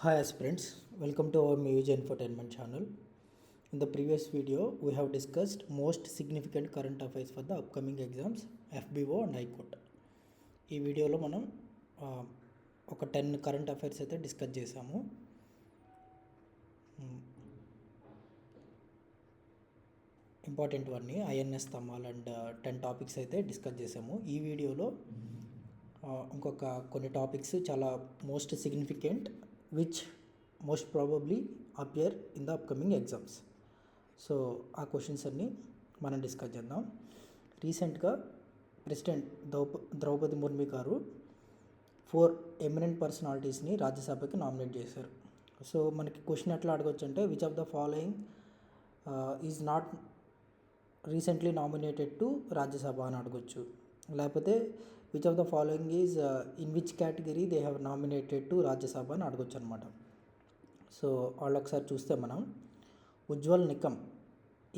Hi aspirants, welcome to our Muse Infotainment channel. In the previous video, we have discussed most significant current affairs for the upcoming exams FBO and High Court. ఈ వీడియోలో మనం ఒక 10 current affairs అయితే discuss చేసాము. Important వన్ని INS స్తంభాలు and 10 topics అయితే discuss చేసాము. ఈ వీడియోలో ఇంకొక కొన్ని టాపిక్స్ చాలా most significant which most probably appear in the upcoming exams. So ఆ క్వశ్చన్స్ అన్నీ మనం డిస్కస్ చేద్దాం. రీసెంట్గా ప్రెసిడెంట్ ద్రౌపది ముర్ము గారు 4 ఎమినెంట్ పర్సనాలిటీస్ని రాజ్యసభకి నామినేట్ చేశారు. సో మనకి క్వశ్చన్ ఎట్లా అడగొచ్చు అంటే which of the following is not recently nominated to Rajya Sabha అని అడగొచ్చు, లేకపోతే which of the following is in which category they have nominated to Rajya Sabha అని అడగొచ్చు అనమాట. సో వాళ్ళు ఒకసారి చూస్తే మనం ఉజ్వల్ నికమ్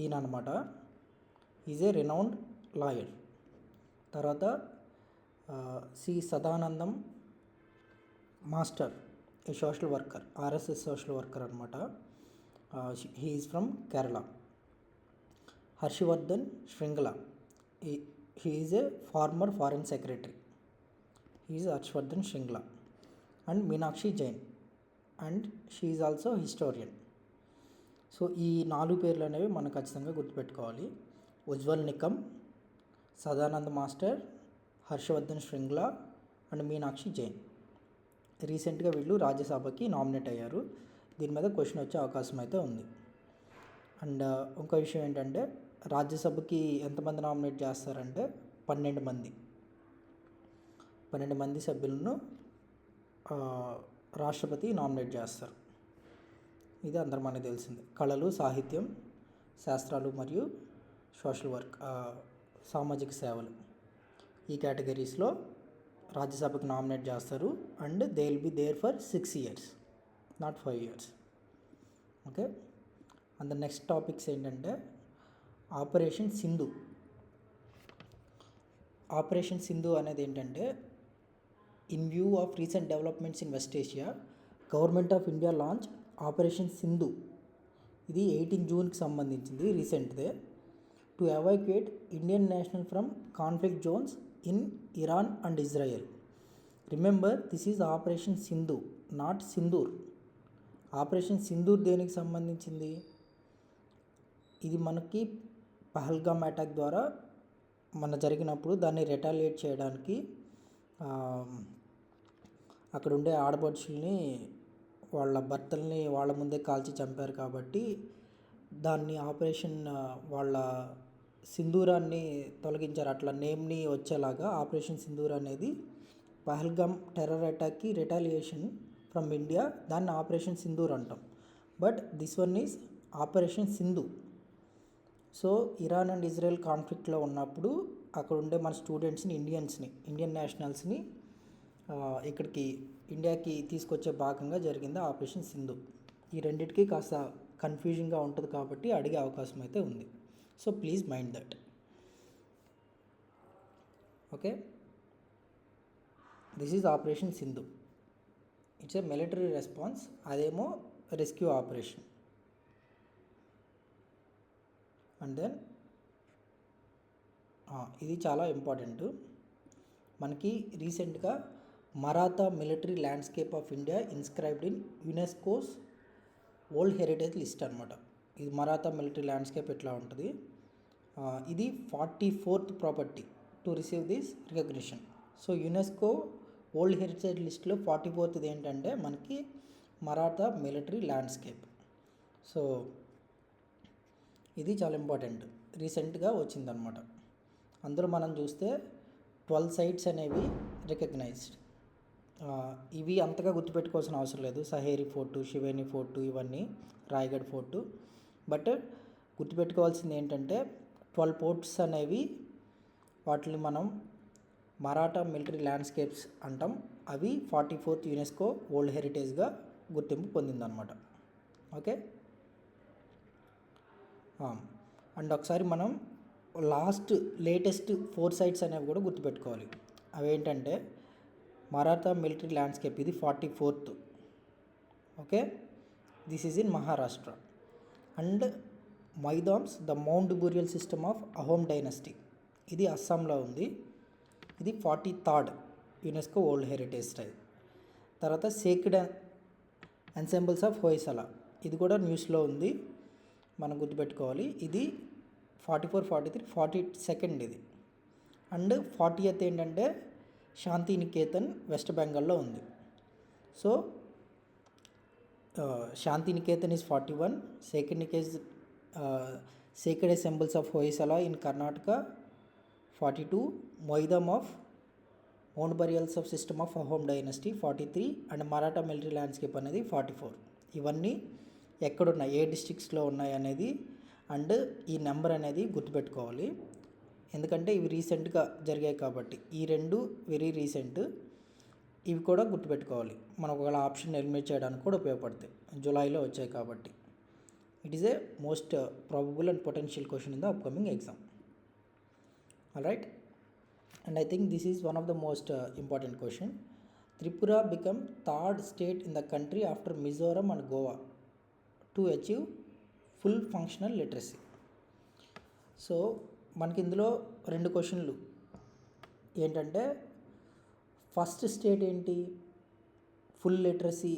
ఈయన అనమాట, ఈజ్ ఏ రెనౌండ్ లాయర్. తర్వాత C Sadanandam master, a social worker, RSS social worker అనమాట. He is from Kerala. Harshvardhan Shringla, he is a former foreign secretary. He is Harshvardhan Shringla. And Meenakshi Jain, and she is also historian. So ఈ 4 పేర్లు అనేవి మనం ఖచ్చితంగా గుర్తుపెట్టుకోవాలి. Ujjwal Nikam, Sadanand master, Harshvardhan Shringla and Meenakshi Jain. రీసెంట్గా వీళ్ళు రాజ్యసభకి nominate అయ్యారు. దీని మీద క్వశ్చన్ వచ్చే అవకాశం అయితే ఉంది. అండ్ ఇంకో విషయం ఏంటంటే రాజ్యసభకి ఎంతమంది నామినేట్ చేస్తారంటే 12 మంది సభ్యులను రాష్ట్రపతి నామినేట్ చేస్తారు. ఇది అందరూ మనకు తెలిసింది. కళలు, సాహిత్యం, శాస్త్రాలు మరియు సోషల్ వర్క్, సామాజిక సేవలు, ఈ కేటగిరీస్లో రాజ్యసభకి నామినేట్ చేస్తారు. And they will be there for 6 years, not 5 years. Okay. And the next topics ఏంటంటే ఆపరేషన్ సింధు. ఆపరేషన్ సింధు అనేది ఏంటంటే in view of recent developments in West Asia, government of India launch operation Sindhu. ఇది 18 Juneకి సంబంధించింది, రీసెంట్దే. To evacuate Indian national from conflict zones in Iran and Israel. Remember, this is operation Sindhu, not Sindoor. Operation Sindoor దేనికి సంబంధించింది? ఇది మనకి పహల్గామ్ అటాక్ ద్వారా జరిగినప్పుడు దాన్ని రిటాలియేట్ చేయడానికి అక్కడ ఉండే ఆడపడుచుల్ని వాళ్ళ భర్తల్ని వాళ్ళ ముందే కాల్చి చంపారు కాబట్టి దాన్ని ఆపరేషన్ వాళ్ళ సింధూరాన్ని తొలగించారు. అట్లా నేమ్ని వచ్చేలాగా ఆపరేషన్ సింధూర్ అనేది పహల్గామ్ టెర్రర్ అటాక్కి రిటాలియేషన్ ఫ్రమ్ ఇండియా, దాన్ని ఆపరేషన్ సింధూర్ అంటాం. But this one is operation Sindhu. So Iran and Israel కాన్ఫ్లిక్ట్లో ఉన్నప్పుడు అక్కడ ఉండే మన స్టూడెంట్స్ని, ఇండియన్ నేషనల్స్ని ఇక్కడికి ఇండియాకి తీసుకొచ్చే భాగంగా జరిగింది ఆపరేషన్ సింధు. ఈ రెండింటికి కాస్త కన్ఫ్యూజింగ్గా ఉంటుంది కాబట్టి అడిగే అవకాశం అయితే ఉంది. So please mind that. Okay. This is operation Sindhu. It's a military response, అదేమో రెస్క్యూ ఆపరేషన్. అండ్ దెన్ ఇది చాలా ఇంపార్టెంట్. మనకి రీసెంట్గా Maratha military landscape of India inscribed in UNESCO's world heritage list అనమాట. ఇది మరాఠా మిలిటరీ ల్యాండ్స్కేప్ ఎట్లా ఉంటుంది, ఇది 44th property to receive this recognition. So UNESCO world heritage లిస్ట్లో 44th ఏంటంటే మనకి మరాఠా మిలిటరీ ల్యాండ్స్కేప్. సో ఇది చాలా ఇంపార్టెంట్, రీసెంట్గా వచ్చిందనమాట. అందులో మనం చూస్తే 12 sites అనేవి రికగ్నైజ్డ్. ఇవి అంతగా గుర్తుపెట్టుకోవాల్సిన అవసరం లేదు. సహేరి ఫోర్టు, శివేని ఫోర్టు, ఇవన్నీ రాయగఢ్ ఫోర్టు. బట్ గుర్తుపెట్టుకోవాల్సింది ఏంటంటే 12 ports అనేవి వాటిని మనం మరాఠా మిలిటరీ ల్యాండ్స్కేప్స్ అంటాం. అవి 44th యునెస్కో వరల్డ్ హెరిటేజ్గా గుర్తింపు పొందిందనమాట. ఓకే. అండ్ ఒకసారి మనం లేటెస్ట్ 4 sites అనేవి కూడా గుర్తుపెట్టుకోవాలి. అవి ఏంటంటే మరాఠా మిలిటరీ ల్యాండ్స్కేప్, ఇది 44th. Okay, this is in Maharashtra. And Moidams the mount burial system of Ahom dynasty, ఇది అస్సాంలో ఉంది. ఇది 43rd UNESCO world heritage site. తర్వాత సేక్రెడ్ ఎన్సెంబుల్స్ ఆఫ్ హోయసలా, ఇది కూడా న్యూస్లో ఉంది, మనం గుర్తుపెట్టుకోవాలి. ఇది 44, 43, 42nd ఇది. అండ్ 40th ఏంటంటే శాంతినికేతన్ వెస్ట్ బెంగాల్లో ఉంది. So Shantiniketan is 41, sacred ensembles of Hoysala in Karnataka 42, Moidam of mount burials of system of Ahom dynasty 43, and Maratha military landscape అనేది 44. ఇవన్నీ ఎక్కడున్నాయి, ఏ డిస్ట్రిక్ట్స్లో ఉన్నాయి అనేది, అండ్ ఈ నెంబర్ అనేది గుర్తుపెట్టుకోవాలి, ఎందుకంటే ఇవి రీసెంట్గా జరిగాయి కాబట్టి. ఈ రెండు వెరీ రీసెంట్, ఇవి కూడా గుర్తుపెట్టుకోవాలి. మనం ఒకవేళ ఆప్షన్ ఎలిమినేట్ చేయడానికి కూడా ఉపయోగపడతాయి, జూలైలో వచ్చాయి కాబట్టి. It is a most probable and potential question in the upcoming exam. All right, and I think this is one of the most important question. Tripura become third state in the country after Mizoram and Goa to achieve full functional literacy. So మనకి ఇందులో రెండు క్వశ్చన్లు ఏంటంటే, first state ఏంటి full literacy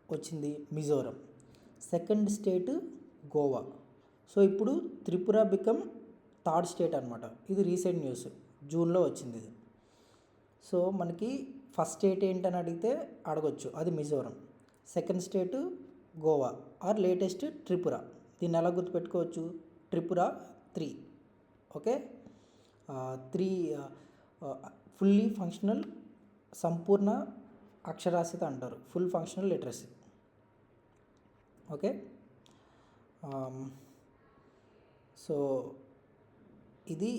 వచ్చింది, Mizoram. Second state Goa. So ఇప్పుడు Tripura become third state అనమాట. ఇది రీసెంట్ న్యూస్, జూన్లో వచ్చింది ఇది. సో మనకి ఫస్ట్ స్టేట్ ఏంటని అడిగితే అడగొచ్చు, అది Mizoram. Second state Goa or latest Tripura. దీన్ని ఎలా గుర్తుపెట్టుకోవచ్చు, త్రిపుర 3. ఓకే, 3 ఫుల్లీ ఫంక్షనల్, సంపూర్ణ అక్షరాస్యత అంటారు, full functional literacy. Okay, so ఇది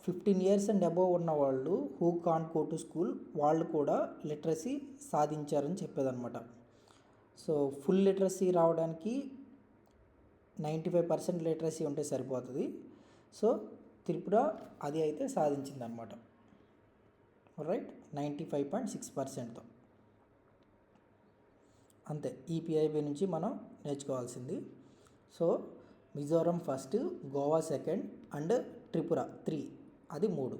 15 years అండ్ అబోవ్ ఉన్న వాళ్ళు who can't go to school, వాళ్ళు కూడా లిటరసీ సాధించారని చెప్పేదన్నమాట. సో ఫుల్ లిటరసీ రావడానికి 95% లిటరసీ ఉంటే సరిపోతుంది. సో త్రిపుర అది అయితే సాధించిందనమాట. రైట్, 95.6%తో. అంతే, ఈ పిఐబి నుంచి మనం నేర్చుకోవాల్సింది. So Mizoram first, Goa second, and Tripura 3, అది 3.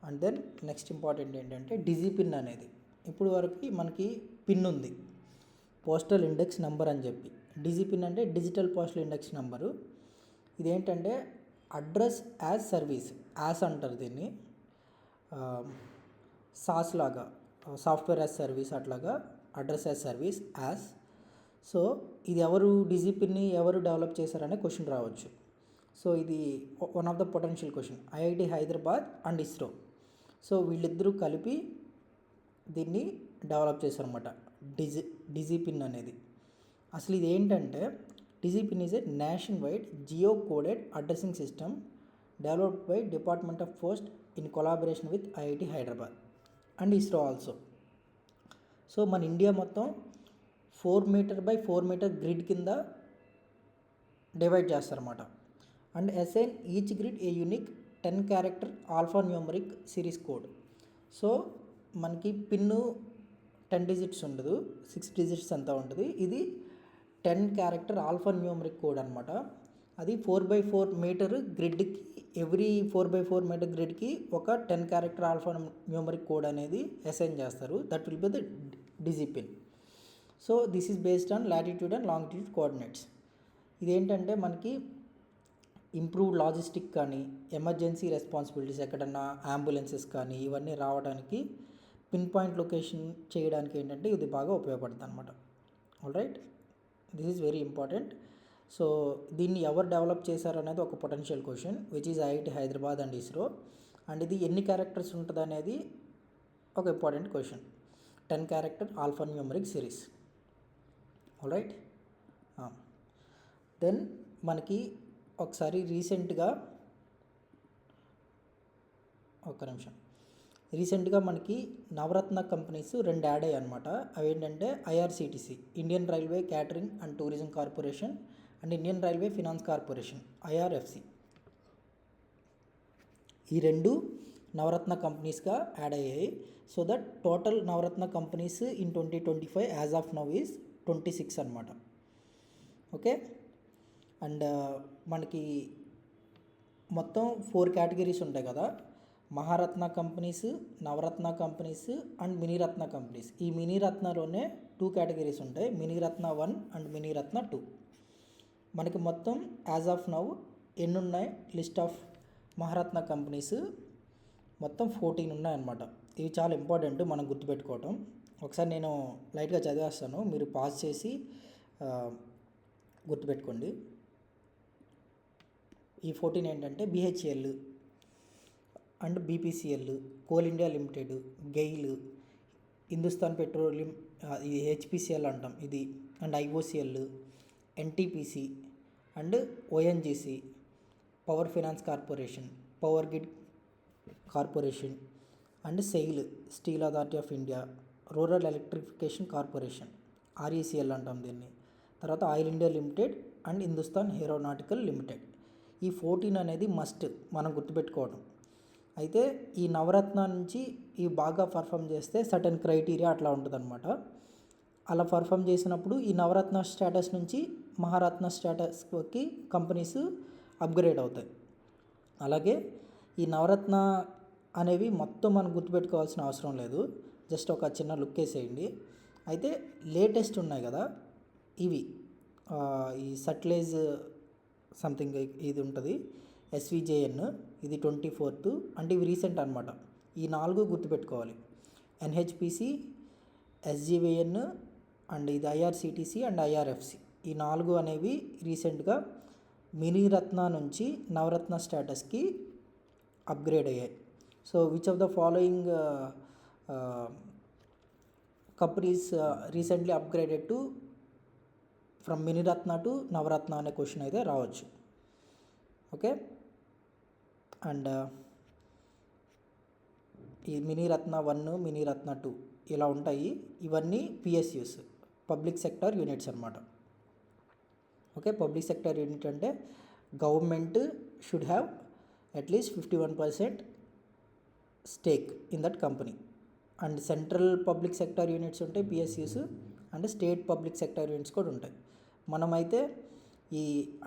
అండ్ దెన్ నెక్స్ట్ ఇంపార్టెంట్ ఏంటంటే డిజీ పిన్ అనేది. ఇప్పుడు వరకు మనకి పిన్ ఉంది, పోస్టల్ ఇండెక్స్ నెంబర్ అని చెప్పి. డిజీ పిన్ అంటే డిజిటల్ పోస్టల్ ఇండెక్స్ నెంబరు. ఇదేంటంటే అడ్రస్ యాజ్ సర్వీస్, యాజ్ అంటారు దీన్ని, సాస్ లాగా, సాఫ్ట్వేర్ యాజ్ సర్వీస్ అట్లాగా, address as service as. So ఇది ఎవరు, డిజీ పిన్ని ఎవరు డెవలప్ చేశారనే క్వశ్చన్ రావచ్చు. సో ఇది one of the potential question. IIT Hyderabad and ISRO, so వీళ్ళిద్దరూ కలిపి దీన్ని డెవలప్ చేశారన్నమాట, డిజీ పిన్ అనేది. అసలు ఇది ఏంటంటే, digipin is a nationwide geo coded addressing system developed by department of post in collaboration with IIT Hyderabad and ISRO also. So మన India మొత్తం 4 meter by 4 meter గ్రిడ్ కింద డివైడ్ చేస్తారన్నమాట. And assign each grid a unique 10 character alpha numeric series code. So మనకి pin 10 digits ఉండదు, 6 digits అంతా ఉంటుంది. ఇది 10 character alpha numeric code అనమాట. అది 4x4 meter గ్రిడ్కి, ఎవ్రీ 4x4 meter గ్రిడ్కి ఒక 10 character ఆల్ఫా న్యూమరిక్ కోడ్ అనేది అసైన్ చేస్తారు. That will be the DIGIPIN. So this is based on latitude and longitude coordinates. ఇదేంటంటే మనకి ఇంప్రూవ్డ్ లాజిస్టిక్ కానీ, ఎమర్జెన్సీ రెస్పాన్సిబిలిటీస్, ఎక్కడన్నా అంబులెన్సెస్ కానీ ఇవన్నీ రావడానికి, పిన్ పాయింట్ లొకేషన్ చేయడానికి ఏంటంటే ఇది బాగా ఉపయోగపడుతుంది అనమాట. All right, this is very important. So దీన్ని ఎవరు డెవలప్ చేశారు అనేది ఒక potential question, which is IIT Hyderabad and ISRO. And ఇది ఎన్ని క్యారెక్టర్స్ ఉంటుంది అనేది ఒక important question. 10 character alpha numeric series. All right, then మనకి ఒకసారి రీసెంట్గా మనకి నవరత్న కంపెనీస్ 2 యాడ్ అయ్యాయి అనమాట. అవి ఏంటంటే IRCTC, Indian railway catering and tourism corporation, and Indian railway finance corporation, IRFC. ఈ రెండు నవరత్న కంపెనీస్గా యాడ్ అయ్యాయి. So that total Navratna companies in 2025 as of now is 26 అనమాట. ఓకే, అండ్ మనకి మొత్తం 4 కేటగిరీస్ ఉంటాయి కదా, Maharatna companies, Navratna companies and Miniratna companies. ఈ మినీరత్నలోనే 2 కేటగిరీస్ ఉంటాయి, మినీరత్న 1 అండ్ మినీరత్న 2. మనకి మొత్తం యాజ్ ఆఫ్ నౌ ఎన్ని ఉన్నాయి, లిస్ట్ ఆఫ్ మహారత్న కంపెనీస్ మొత్తం 14 ఉన్నాయన్నమాట. ఇవి చాలా ఇంపార్టెంట్ మనం గుర్తుపెట్టుకోవటం. ఒకసారి నేను లైట్గా చదివేస్తాను, మీరు పాజ్ చేసి గుర్తుపెట్టుకోండి. ఈ 14 ఏంటంటే BHEL and BPCL, Coal India Limited, GAIL, Hindustan Petroleum, ఇది హెచ్పిసిఎల్ అంటాం ఇది, and IOCL, NTPC and ONGC, Power Finance Corporation, Power Grid Corporation and SAIL, Steel Authority of India, Rural Electrification Corporation, RECL అంటాం దీన్ని. తర్వాత Oil India Limited and Hindustan Aeronautical Limited. ఈ 14 అనేది must మనం గుర్తుపెట్టుకోవడం. అయితే ఈ నవరత్న నుంచి ఇవి బాగా పర్ఫామ్ చేస్తే సర్టెన్ క్రైటీరియా అట్లా ఉంటుందన్నమాట. అలా పర్ఫామ్ చేసినప్పుడు ఈ నవరత్న స్టేటస్ నుంచి మహారత్న స్టేటస్కి కంపెనీస్ అప్గ్రేడ్ అవుతాయి. అలాగే ఈ నవరత్న అనేవి మొత్తం మనం గుర్తుపెట్టుకోవాల్సిన అవసరం లేదు, జస్ట్ ఒక చిన్న లుక్ వేసేయండి. అయితే లేటెస్ట్ ఉన్నాయి కదా ఇవి, ఈ సట్లేజ్ సంథింగ్ ఇది ఉంటుంది, ఎస్విజేఎన్, ఇది 24th, అంటే ఇవి రీసెంట్ అనమాట. ఈ 4 గుర్తుపెట్టుకోవాలి, ఎన్హెచ్పిసి, ఎస్జీవీఎన్ అండ్ ఇది ఐఆర్సిటిసి అండ్ ఐఆర్ఎఫ్సి. ఈ 4 అనేవి రీసెంట్గా మినీరత్న నుంచి నవరత్న స్టేటస్కి అప్గ్రేడ్ అయ్యాయి. So which of the following companies recently upgraded to from Miniratna to Navratna అనే క్వశ్చన్ అయితే రావచ్చు. ఓకే, అండ్ ఈ మినీరత్న 1, మినీరత్న 2 ఇలా ఉంటాయి. ఇవన్నీ పిఎస్యూస్, పబ్లిక్ సెక్టర్ యూనిట్స్ అనమాట. ఓకే, పబ్లిక్ సెక్టర్ యూనిట్ అంటే government should have at least 51% stake in that company. And central public sector units ఉంటాయి PSUs, and state public sector units కూడా ఉంటాయి. మనమైతే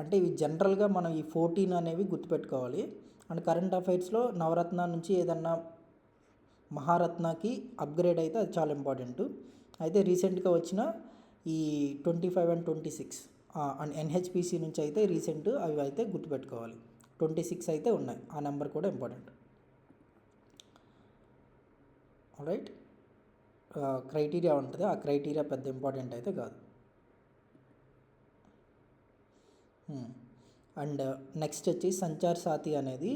అంటే ఇవి జనరల్గా మనం ఈ 14 అనేవి గుర్తుపెట్టుకోవాలి. అండ్ కరెంట్ అఫైర్స్లో నవరత్న నుంచి ఏదన్నా మహారత్నకి అప్గ్రేడ్ అయితే అది చాలా ఇంపార్టెంట్. అయితే రీసెంట్గా వచ్చిన ఈ 25 అండ్ 26 అండ్ ఎన్హెచ్పిసి నుంచి అయితే రీసెంట్ అవి అయితే గుర్తుపెట్టుకోవాలి. 26 అయితే ఉన్నాయి, ఆ నెంబర్ కూడా ఇంపార్టెంట్. రైట్, క్రైటీరియా ఉంటుంది, ఆ క్రైటీరియా పెద్ద ఇంపార్టెంట్ అయితే కాదు. అండ్ నెక్స్ట్ వచ్చి సంచార్ సాథీ అనేది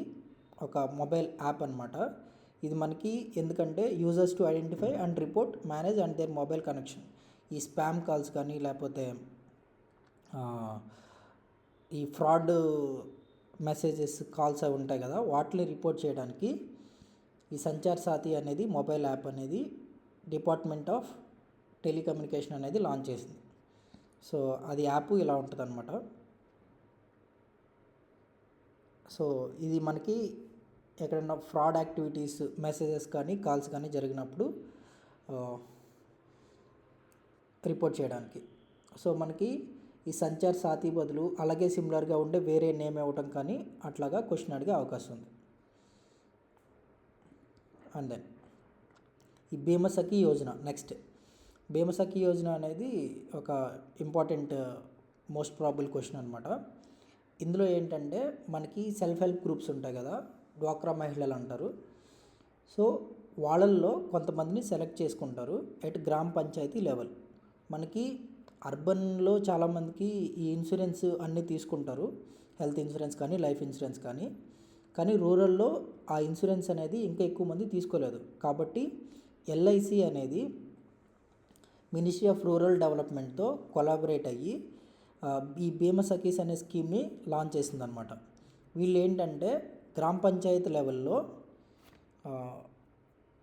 ఒక మొబైల్ యాప్ అనమాట. ఇది మనకి ఎందుకంటే users to identify and report, manage and their mobile connection. ఈ స్పామ్ కాల్స్ కానీ లేకపోతే ఈ ఫ్రాడ్ మెసేజెస్ కాల్స్ అవి ఉంటాయి కదా, వాటిని రిపోర్ట్ చేయడానికి ఈ సంచార్ సాథీ అనేది మొబైల్ యాప్ అనేది డిపార్ట్మెంట్ ఆఫ్ టెలికమ్యూనికేషన్ అనేది లాంచ్ చేసింది. సో అది యాప్ ఇలా ఉంటుంది అనమాట. సో ఇది మనకి ఎక్కడైనా ఫ్రాడ్ యాక్టివిటీస్, మెసేజెస్ కానీ కాల్స్ కానీ జరిగినప్పుడు రిపోర్ట్ చేయడానికి. సో మనకి ఈ సంచార్ సాథీ బదులు అలాగే సిమిలర్గా ఉండే వేరే నేమ్ ఇవ్వటం కానీ అట్లాగా క్వశ్చన్ అడిగే అవకాశం ఉంది. అండ్ దెన్ ఈ బీమా సఖీ యోజన. నెక్స్ట్ బీమా సఖీ యోజన అనేది ఒక ఇంపార్టెంట్ మోస్ట్ ప్రాబుల్ క్వశ్చన్ అనమాట. ఇందులో ఏంటంటే మనకి సెల్ఫ్ హెల్ప్ గ్రూప్స్ ఉంటాయి కదా, డ్వాక్రా మహిళలు అంటారు. సో వాళ్ళల్లో కొంతమందిని సెలెక్ట్ చేసుకుంటారు ఎట్ గ్రామ పంచాయతీ లెవెల్. మనకి అర్బన్లో చాలామందికి ఈ ఇన్సూరెన్స్ అన్నీ తీసుకుంటారు, హెల్త్ ఇన్సూరెన్స్ కానీ లైఫ్ ఇన్సూరెన్స్ కానీ రూరల్లో ఆ ఇన్సూరెన్స్ అనేది ఇంకా ఎక్కువ మంది తీసుకోలేదు. కాబట్టి ఎల్ఐసి అనేది మినిస్ట్రీ ఆఫ్ రూరల్ డెవలప్మెంట్తో కొలాబరేట్ అయ్యి ఈ బీమా సఖీస్ అనే స్కీమ్ని లాంచ్ చేసిందనమాట. వీళ్ళు ఏంటంటే గ్రామ పంచాయతీ లెవెల్లో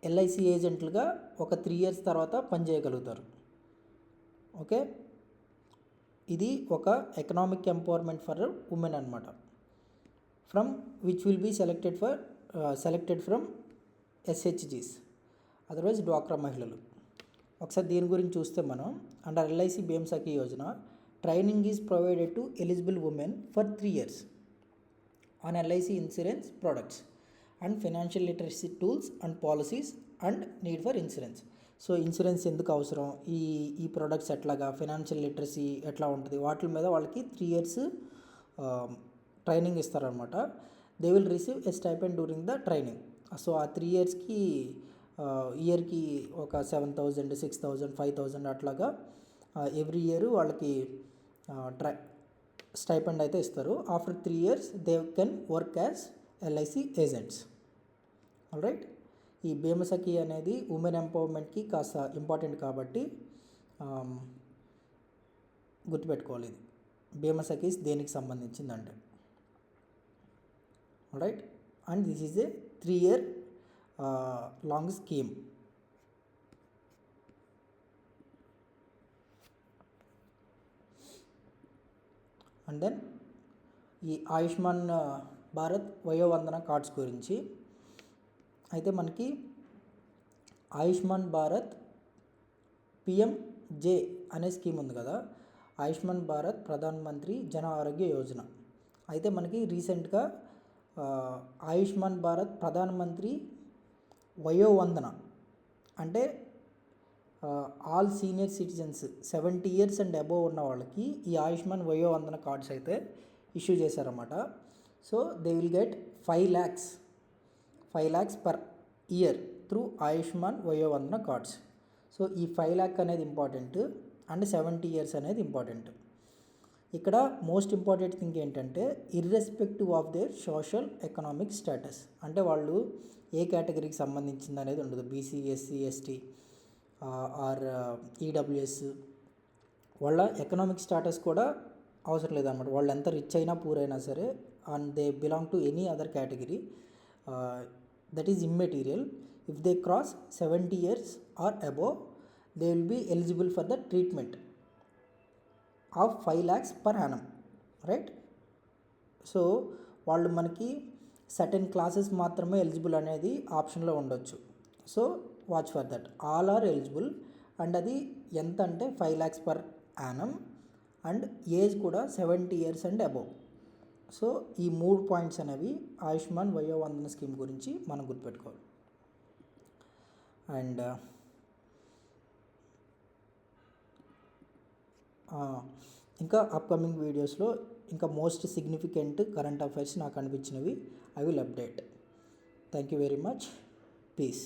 ఎల్ఐసి ఏజెంట్లుగా ఒక 3 years తర్వాత పనిచేయగలుగుతారు. ఓకే, ఇది ఒక ఎకనామిక్ ఎంపవర్మెంట్ ఫర్ ఉమెన్ అనమాట. From which will be selected from ఎస్హెచ్జీస్, otherwise డ్వాక్రా మహిళలు. ఒకసారి దీని గురించి చూస్తే మనం under LIC BM Sakhi Yojana training is provided to eligible women for 3 years on LIC insurance products and financial literacy tools and policies and need for insurance. So insurance ఎందుకు అవసరం, ఈ ప్రొడక్ట్స్ ఎట్లాగా, ఫైనాన్షియల్ లిటరసీ ఎట్లా ఉంటుంది, వాటి మీద వాళ్ళకి 3 years training ఇస్తారనమాట. They will receive a stipend during the training. So ఆ 3 yearsకి ఇయర్కి ఒక 7,000, 6,000, 5,000 అట్లాగా ఎవ్రీ ఇయర్ వాళ్ళకి స్టైపెండ్ అయితే ఇస్తారు. After 3 years they can work as LIC agents. Alright, ఈ బీమా సఖీ అనేది ఉమెన్ ఎంపవర్మెంట్కి కాస్త ఇంపార్టెంట్ కాబట్టి గుర్తుపెట్టుకోవాలి. ఇది బీమా సఖీస్ దేనికి సంబంధించిందంటే. Alright, and this is a 3 year long scheme. And then ఈ ఆయుష్మాన్ భారత్ వయోవందన కార్డ్స్ గురించి అయితే మనకి ఆయుష్మాన్ భారత్ పిఎంజే అనే స్కీమ్ ఉంది కదా, ఆయుష్మాన్ భారత్ ప్రధాన్ మంత్రి జన ఆరోగ్య యోజన. అయితే మనకి రీసెంట్గా ఆయుష్మాన్ భారత్ ప్రధాన మంత్రి వయోవందన అంటే all senior citizens 70 years and above ఉన్న వాళ్ళకి ఈ ఆయుష్మాన్ వయోవందన కార్డ్స్ అయితే ఇష్యూ చేశారన్నమాట. So they will get 5 lakhs per year through Ayushman Vayovandana cards. So ఈ 5 lakh అనేది ఇంపార్టెంట్ అండ్ 70 years అనేది ఇంపార్టెంట్. ఇక్కడ మోస్ట్ ఇంపార్టెంట్ థింగ్ ఏంటంటే irrespective of their social economic status, అంటే వాళ్ళు ఏ కేటగిరీకి సంబంధించింది అనేది ఉండదు. BC, SC, ST or EWS, వాళ్ళ ఎకనామిక్ స్టేటస్ కూడా అవసరం లేదన్నమాట. వాళ్ళు ఎంత రిచ్ అయినా పూర్ అయినా సరే and they belong to any other category, that is immaterial. If they cross 70 years or above they will be eligible for the treatment of 5 lakhs per annum, right. So వాళ్ళు మనకి certain classes మాత్రమే eligible అనేది ఆప్షన్లో ఉండొచ్చు. So watch for that, all are eligible. And అది ఎంత అంటే 5 lakhs per annum అండ్ ఏజ్ కూడా 70 years అండ్ అబోవ్. సో ఈ 3 points అనేవి ఆయుష్మాన్ వయోవందన స్కీమ్ గురించి మనం గుర్తుపెట్టుకోవాలి. అండ్ ఇంకా అప్కమింగ్ వీడియోస్లో ఇంకా మోస్ట్ సిగ్నిఫికెంట్ కరెంట్ అఫైర్స్ నాకు అనిపించినవి I will update. Thank you very much. Piece.